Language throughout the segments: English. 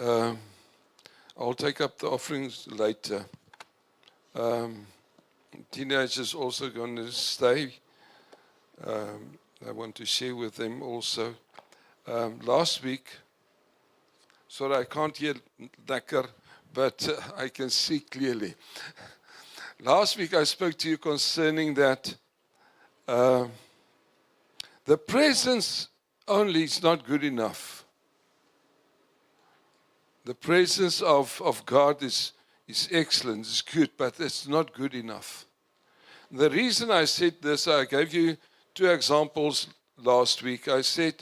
Um, I'll take up the offerings later. Teenagers also going to stay. I want to share with them also. Last week, sorry, I can't hear lekker, but I can see clearly. Last week I spoke to you concerning that the presence only is not good enough. The presence of God is excellent, it's good, but it's not good enough. The reason I said this, I gave you 2 examples last week. I said,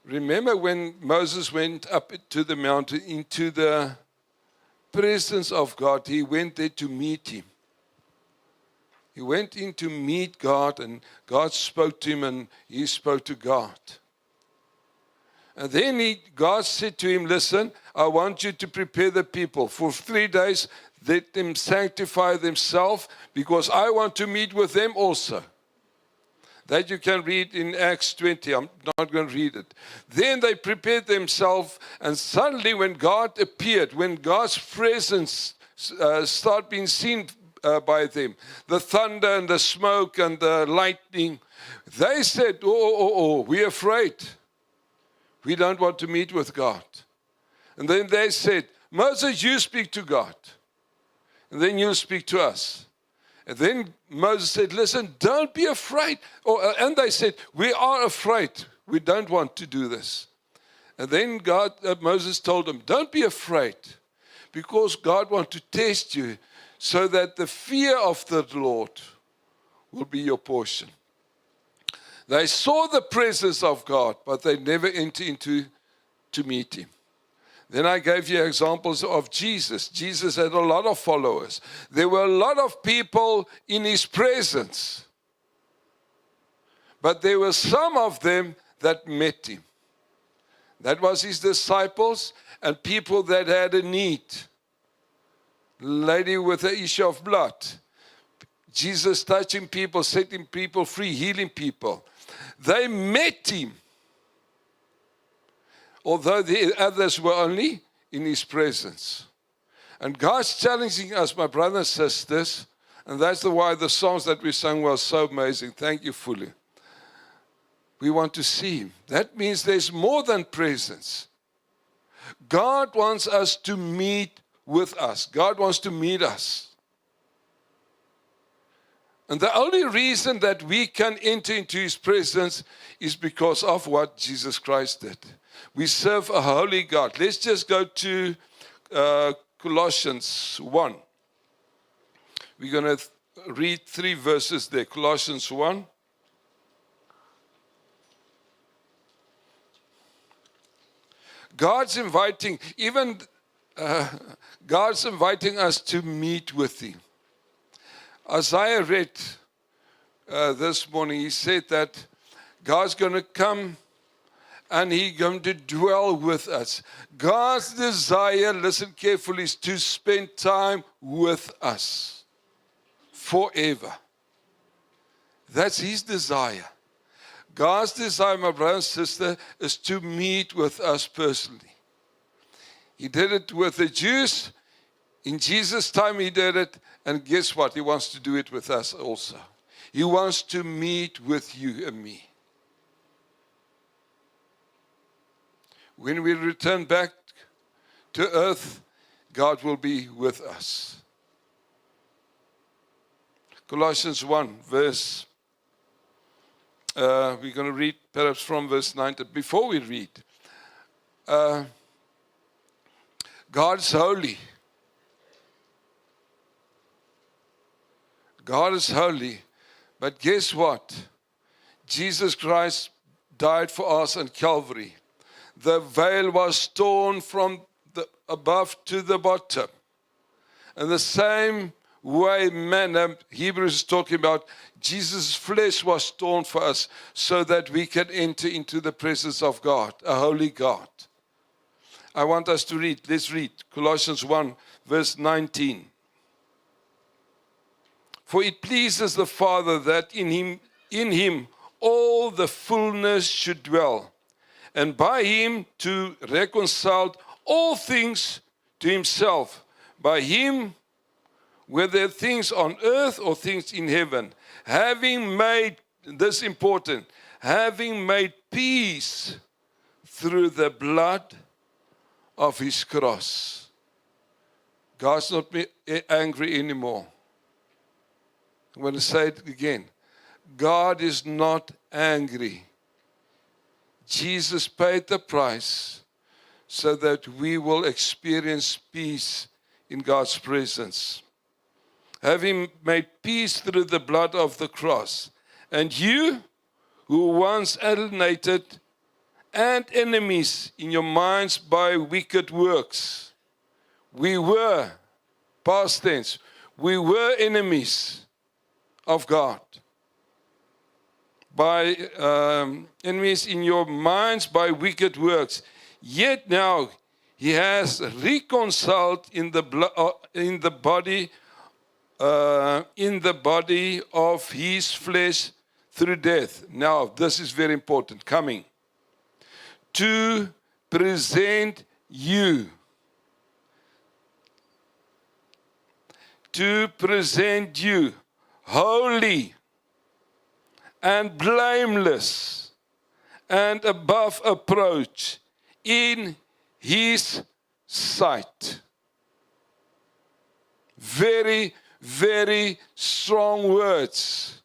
remember when Moses went up to the mountain into the presence of God, he went there to meet him. He went in to meet God, and God spoke to him, and he spoke to God. And then God said to him, listen, I want you to prepare the people. For 3 days, let them sanctify themselves, because I want to meet with them also. That you can read in Acts 20. I'm not going to read it. Then they prepared themselves, and suddenly when God appeared, when God's presence started being seen by them, the thunder and the smoke and the lightning, they said, we're afraid. We don't want to meet with God. And then they said, Moses, you speak to God. And then you speak to us. And then Moses said, listen, don't be afraid. And they said, we are afraid. We don't want to do this. And then Moses told them, don't be afraid, because God wants to test you so that the fear of the Lord will be your portion. They saw the presence of God, but they never entered into to meet him. Then I gave you examples of Jesus. Jesus had a lot of followers. There were a lot of people in his presence. But there were some of them that met him. That was his disciples and people that had a need. Lady with the issue of blood. Jesus touching people, setting people free, healing people. They met him. Although the others were only in his presence. And God's challenging us, my brothers and sisters, and that's why the songs that we sang were so amazing. Thank you fully. We want to see him. That means there's more than presence. God wants us to meet with us. God wants to meet us. And the only reason that we can enter into his presence is because of what Jesus Christ did. We serve a holy God. Let's just go to Colossians 1. We're going to read 3 verses there. Colossians 1. God's inviting us to meet with him. Isaiah read this morning, he said that God's going to come and he's going to dwell with us. God's desire, listen carefully, is to spend time with us forever. That's his desire. God's desire, my brother and sister, is to meet with us personally. He did it with the Jews. In Jesus' time he did it. And guess what? He wants to do it with us also. He wants to meet with you and me. When we return back to earth, God will be with us. Colossians 1, verse, we're going to read perhaps from verse 9. Before we read, God's holy. God is holy, but guess what? Jesus Christ died for us on Calvary. The veil was torn from the above to the bottom. And the same way, Hebrews is talking about, Jesus' flesh was torn for us so that we can enter into the presence of God, a holy God. I want us to read. Let's read Colossians 1, verse 19. For it pleases the Father that in him all the fullness should dwell, and by him to reconcile all things to himself. By him, whether things on earth or things in heaven, having made, this important, having made peace through the blood of his cross. God's not angry anymore. I'm going to say it again. God is not angry. Jesus paid the price so that we will experience peace in God's presence. Having made peace through the blood of the cross. And you, who once alienated and enemies in your minds by wicked works. We were, past tense, we were enemies of God. By enemies in your minds by wicked works. Yet now he has reconciled in the body of his flesh through death. Now, this is very important. Coming. To present you. To present you holy and blameless and above reproach in his sight. Very, very strong words.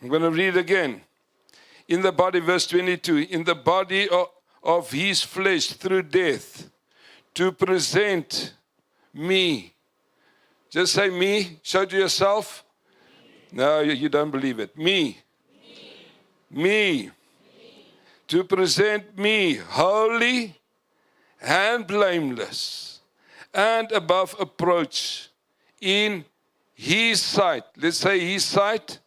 I'm going to read again. In the body, verse 22, in the body of his flesh through death, to present me. Just say me. Show to yourself. No, you don't believe it. Me. Me. To present me holy and blameless and above reproach in his sight. Let's say his sight.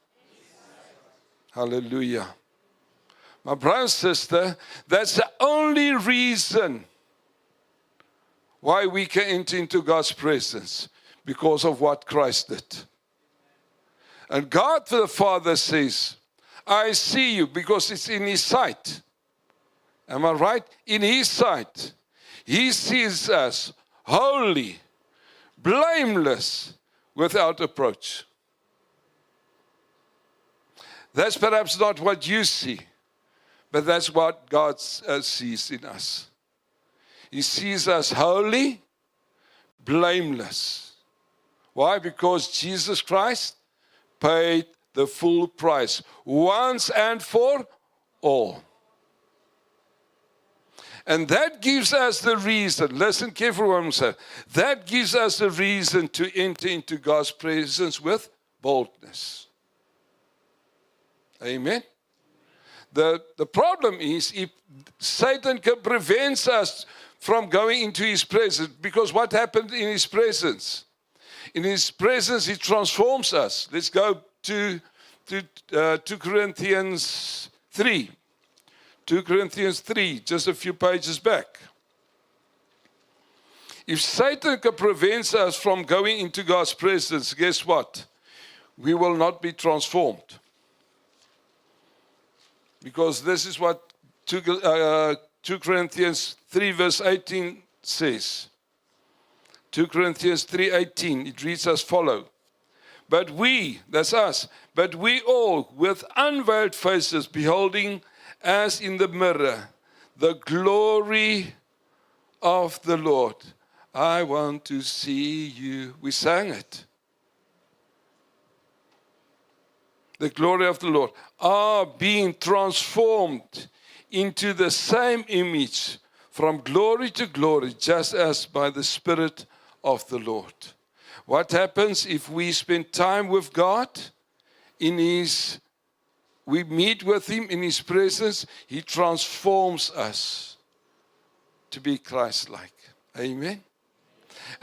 Hallelujah. My brother and sister, that's the only reason why we can enter into God's presence, because of what Christ did. And God the Father says, I see you, because it's in his sight. Am I right? In his sight. He sees us holy, blameless, without reproach. That's perhaps not what you see, but that's what God sees in us. He sees us holy, blameless. Why? Because Jesus Christ paid the full price once and for all. And that gives us the reason, listen carefully what I'm saying, that gives us the reason to enter into God's presence with boldness. Amen? The problem is if Satan prevents us from going into his presence, because what happened in his presence? In his presence, he transforms us. Let's go to 2 Corinthians 3. 2 Corinthians 3, just a few pages back. If Satan prevents us from going into God's presence, guess what? We will not be transformed. Because this is what 2 Corinthians 3 verse 18 says. 2 Corinthians 3:18, it reads as follows. But we, that's us, but we all with unveiled faces beholding as in the mirror the glory of the Lord. I want to see you. We sang it. The glory of the Lord are being transformed into the same image from glory to glory, just as by the Spirit of the Lord. What happens if we spend time with God we meet with him in his presence? He transforms us to be Christ-like. Amen.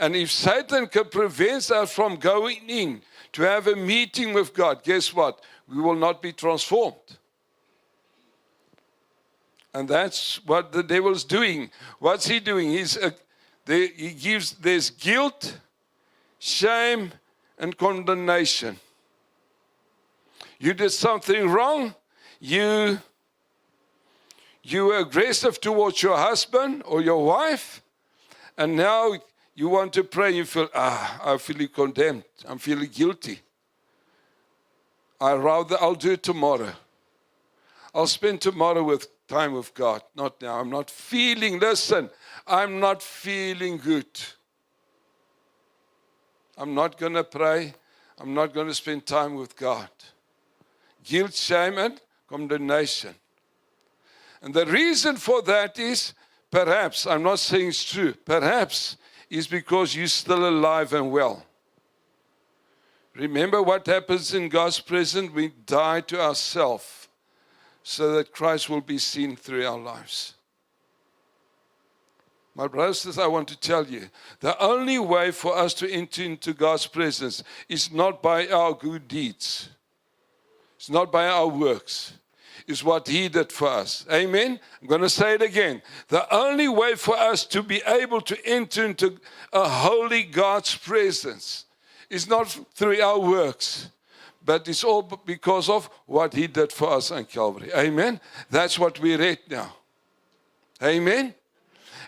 And if Satan can prevent us from going in to have a meeting with God, guess what? We will not be transformed. And that's what the devil's doing. What's he doing? There's guilt, shame, and condemnation. You did something wrong. You You were aggressive towards your husband or your wife, and now you want to pray, you feel, I'm feeling condemned. I'm feeling guilty. I'll do it tomorrow. I'll spend tomorrow with time with God, not now. I'm not feeling good. I'm not going to pray. I'm not going to spend time with God. Guilt, shame, and condemnation. And the reason for that is, perhaps, I'm not saying it's true, perhaps is because you're still alive and well. Remember what happens in God's presence? We die to ourselves so that Christ will be seen through our lives. My brothers, I want to tell you, the only way for us to enter into God's presence is not by our good deeds. It's not by our works. It's what He did for us. Amen? I'm going to say it again. The only way for us to be able to enter into a holy God's presence is not through our works, but it's all because of what He did for us on Calvary. Amen? That's what we read now. Amen?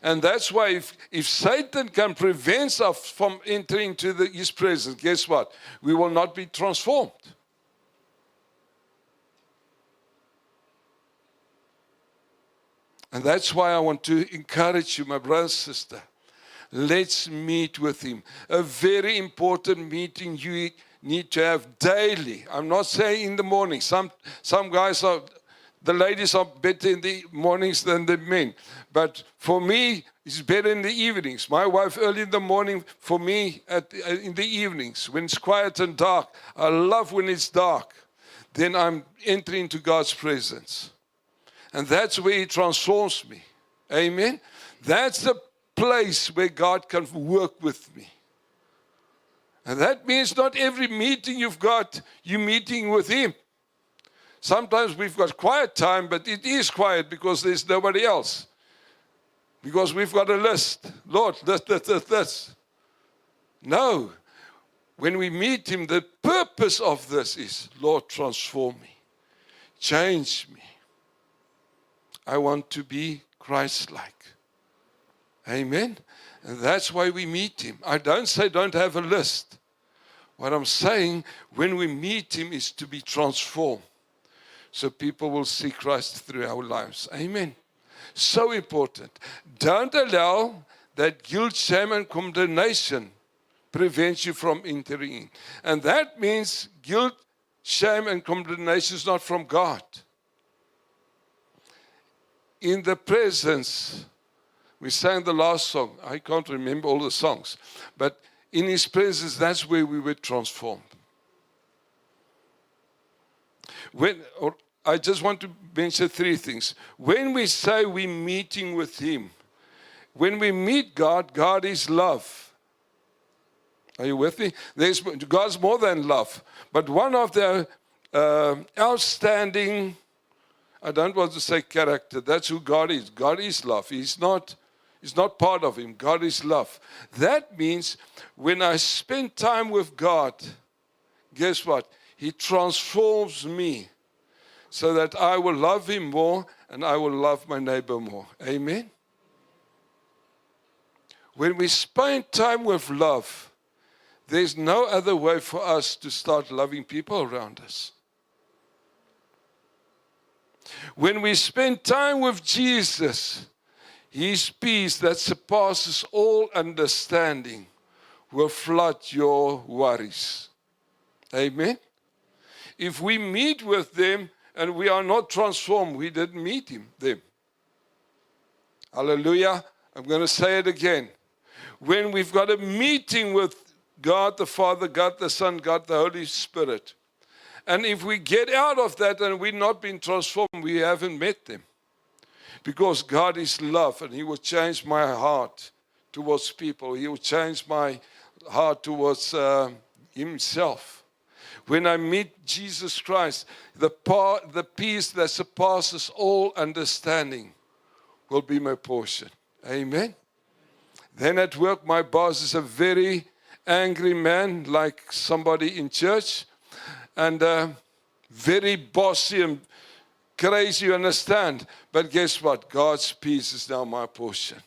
And that's why if Satan can prevent us from entering into His presence, guess what? We will not be transformed. And that's why I want to encourage you, my brother and sister. Let's meet with Him. A very important meeting you need to have daily. I'm not saying in the morning. Some guys are, the ladies are better in the mornings than the men. But for me, it's better in the evenings. My wife early in the morning, for me in the evenings, when it's quiet and dark. I love when it's dark. Then I'm entering into God's presence. And that's where He transforms me. Amen? That's the place where God can work with me. And that means not every meeting you've got, you're meeting with Him. Sometimes we've got quiet time, but it is quiet because there's nobody else. Because we've got a list. Lord, this. No. When we meet Him, the purpose of this is, Lord, transform me. Change me. I want to be Christ-like. Amen? And that's why we meet Him. I don't say don't have a list. What I'm saying, when we meet Him, is to be transformed. So people will see Christ through our lives. Amen? So important. Don't allow that guilt, shame, and condemnation prevent you from entering in. And that means guilt, shame, and condemnation is not from God. In the presence, we sang the last song. I can't remember all the songs. But in His presence, that's where we were transformed. I just want to mention three things. When we say we're meeting with Him, when we meet God, God is love. Are you with me? God's more than love. But one of the outstanding, I don't want to say character, that's who God is. God is love. It's not part of Him. God is love. That means when I spend time with God, guess what? He transforms me so that I will love Him more and I will love my neighbor more. Amen? When we spend time with love, there's no other way for us to start loving people around us. When we spend time with Jesus, His peace that surpasses all understanding will flood your worries. Amen? If we meet with them and we are not transformed, we didn't meet them. Hallelujah. I'm going to say it again. When we've got a meeting with God the Father, God the Son, God the Holy Spirit, and if we get out of that and we're not being transformed, we haven't met them. Because God is love and He will change my heart towards people. He will change my heart towards Himself. When I meet Jesus Christ, the peace that surpasses all understanding will be my portion. Amen? Then at work, my boss is a very angry man, like somebody in church, and very bossy, and crazy, you understand. But guess what? God's peace is now my portion.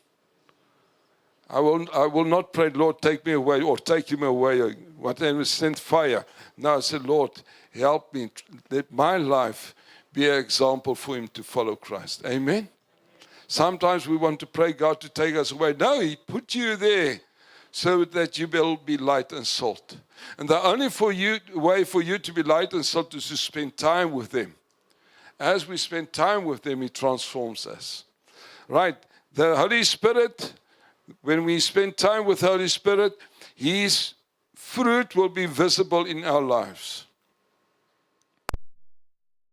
I will not pray, Lord, take me away, or take him away, or whatever, send fire. No, I said, Lord, help me. Let my life be an example for him to follow Christ. Amen? Sometimes we want to pray God to take us away. No, he put you there so that you will be light and salt. And the only way for you to be light and salt is to spend time with him. As we spend time with him, he transforms us. Right? The Holy Spirit, when we spend time with the Holy Spirit, his fruit will be visible in our lives.